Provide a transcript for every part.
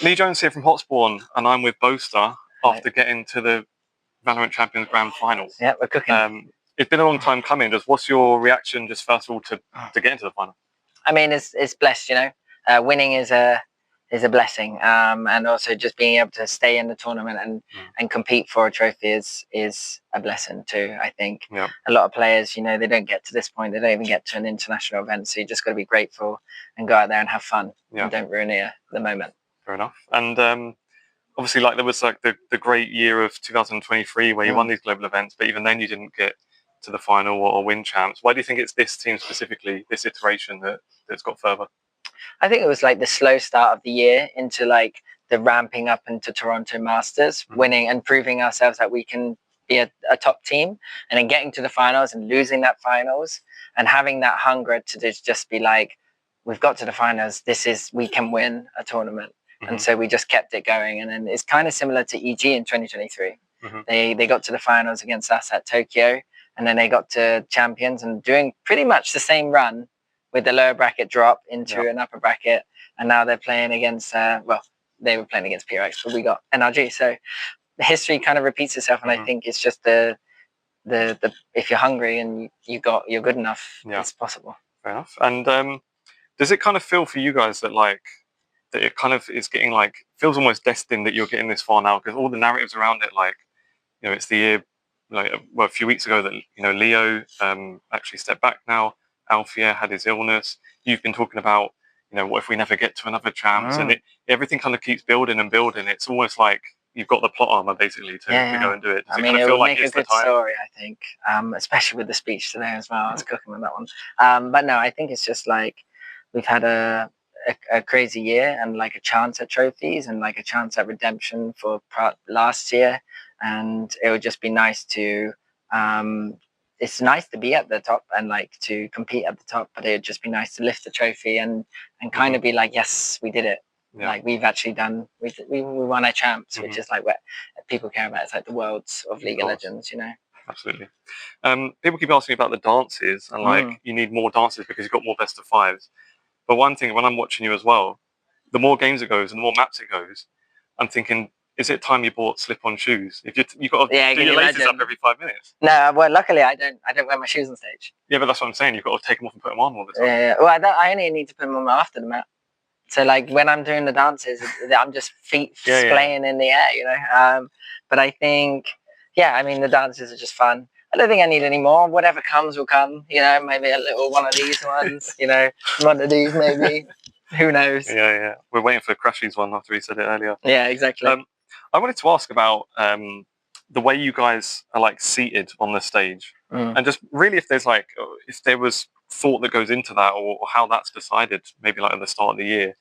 Lee Jones here from Hotspawn, and I'm with Boaster after getting to the VALORANT Champions Grand Final. Yeah, we're cooking. It's been a long time coming. What's your reaction, just first of all, to get into the final? I mean, it's blessed, you know. Winning is a blessing, and also just being able to stay in the tournament and compete for a trophy is a blessing too. I think a lot of players, you know, they don't get to this point. They don't even get to an international event. So you just got to be grateful and go out there and have fun and don't ruin the moment. Fair enough. And obviously, like there was like the great year of 2023 where you won these global events, but even then you didn't get to the final or win champs. Why do you think it's this team specifically, this iteration, that's got further? I think it was like the slow start of the year into like the ramping up into Toronto Masters, winning and proving ourselves that we can be a top team, and then getting to the finals and losing that finals and having that hunger to just be like, we've got to the finals. We can win a tournament. And so we just kept it going. And then it's kind of similar to EG in 2023. They got to the finals against us at Tokyo, and then they got to Champions and doing pretty much the same run with the lower bracket drop into an upper bracket. And now they're playing against, well, they were playing against PRX, but we got NRG. So the history kind of repeats itself. And I think it's just the if you're hungry and you're good enough, it's possible. Fair enough. And does it kind of feel for you guys that like, that it kind of is getting like, feels almost destined that you're getting this far now, because all the narratives around it, like, you know, it's the year, like, well, a few weeks ago that, you know, Leo actually stepped back now. Alfia had his illness. You've been talking about, you know, what if we never get to another champs? And everything kind of keeps building and building. It's almost like you've got the plot armor basically to go and do it. Does I mean, kind of it feel would like make a good story, I think, especially with the speech today as well. I was cooking with that one. But no, I think it's just like we've had a crazy year and like a chance at trophies and like a chance at redemption for last year, and it would just be nice to it's nice to be at the top and like to compete at the top, but it would just be nice to lift the trophy and kind of be like, yes, we did it. Like we've actually done, we won our champs, which is like what people care about. It's like the worlds of League of Legends, you know. Absolutely. People keep asking about the dances and like you need more dances because you've got more best of fives. But one thing, when I'm watching you as well, the more games it goes and the more maps it goes, I'm thinking, is it time you bought slip-on shoes? If you've got to do your laces up every 5 minutes. No, well, luckily I don't wear my shoes on stage. Yeah, but that's what I'm saying. You've got to take them off and put them on all the time. Yeah. Well, I only need to put them on after the map. So like when I'm doing the dances, I'm just feet splaying in the air, you know. But I think, I mean, the dances are just fun. I don't think I need any more. Whatever comes will come. You know, maybe a little one of these ones. You know, one of these maybe. Who knows? Yeah. We're waiting for Crashy's one after he said it earlier. Yeah, exactly. I wanted to ask about the way you guys are like seated on the stage, and just really if there was thought that goes into that, or how that's decided, maybe like at the start of the year.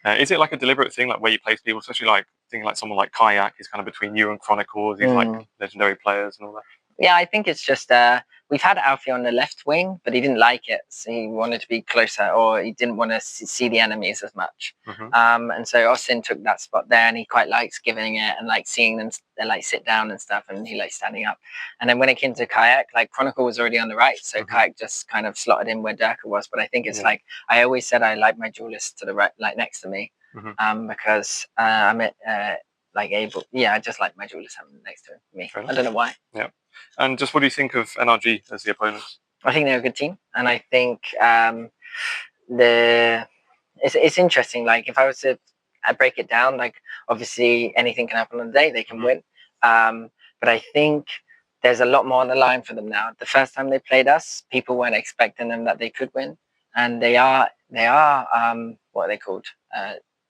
Is it like a deliberate thing, like where you place people, especially like thinking like someone like Kayak is kind of between you and Chronicles, these like legendary players and all that? Yeah, I think it's just we've had Alfie on the left wing, but he didn't like it, so he wanted to be closer, or he didn't want to see the enemies as much. And so Austin took that spot there, and he quite likes giving it and like seeing them like sit down and stuff, and he likes standing up. And then when it came to Kayak, like Chronicle was already on the right, so Kayak just kind of slotted in where Durka was. But I think it's like I always said I like my duelist to the right, like next to me, because I'm like able. Yeah, I just like my duelist having next to me. I don't know why. Yeah. And just what do you think of NRG as the opponents? I think they're a good team, and I think it's interesting. Like if I was to break it down, like obviously anything can happen on the day; they can win. But I think there's a lot more on the line for them now. The first time they played us, people weren't expecting them that they could win, and they are what are they called?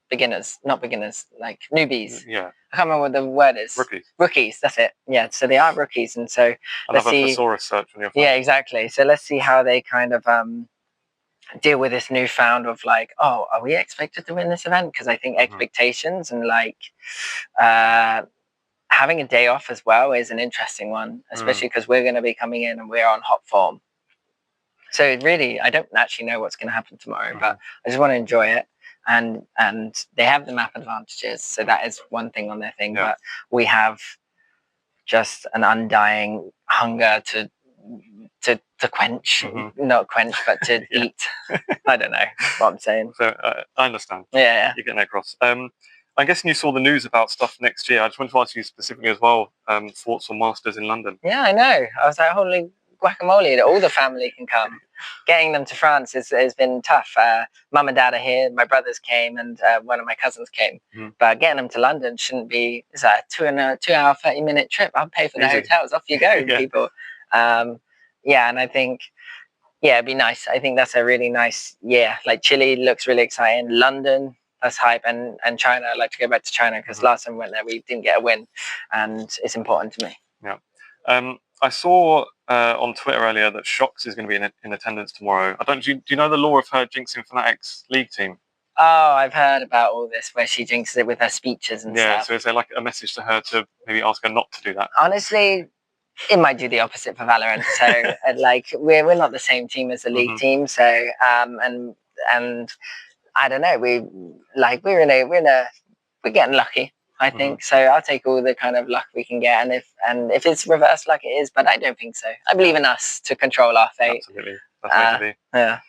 Beginners, not beginners, like newbies. Yeah. I can't remember what the word is. Rookies, that's it. Yeah, so they are rookies. And so let's see. Thesaurus search on your phone. Yeah, exactly. So let's see how they kind of deal with this newfound of like, oh, are we expected to win this event? Because I think expectations and like having a day off as well is an interesting one, especially because we're going to be coming in and we're on hot form. So really, I don't actually know what's going to happen tomorrow, but I just want to enjoy it. And they have the map advantages, so that is one thing on their thing. But we have just an undying hunger to quench, not quench, but to eat. I don't know what I'm saying. So I understand. Yeah, you're getting that across. I guess you saw the news about stuff next year. I just wanted to ask you specifically as well. Thoughts on Masters in London? Yeah, I know. I was like, holy guacamole, that all the family can come. Getting them to France has been tough. Mum and dad are here. My brothers came, and one of my cousins came. But getting them to London shouldn't be. It's a 2 hour 30-minute trip. I'll pay for the hotels. Off you go, people. Yeah, and I think it'd be nice. I think that's a really nice year. Like Chile looks really exciting. London, that's hype, and China. I'd like to go back to China because last time we went there we didn't get a win, and it's important to me. Yeah. I saw on Twitter earlier that Shox is going to be in attendance tomorrow. Do you know the lore of her jinxing Fnatic's league team? Oh, I've heard about all this where she jinxes it with her speeches and stuff. Yeah, so is there like a message to her to maybe ask her not to do that? Honestly, it might do the opposite for Valorant. So like we're not the same team as the league team. So and I don't know. We're getting lucky. I think so. I'll take all the kind of luck we can get, and if it's reverse luck, it is. But I don't think so. I believe in us to control our fate. Absolutely, that's the way to be. Yeah.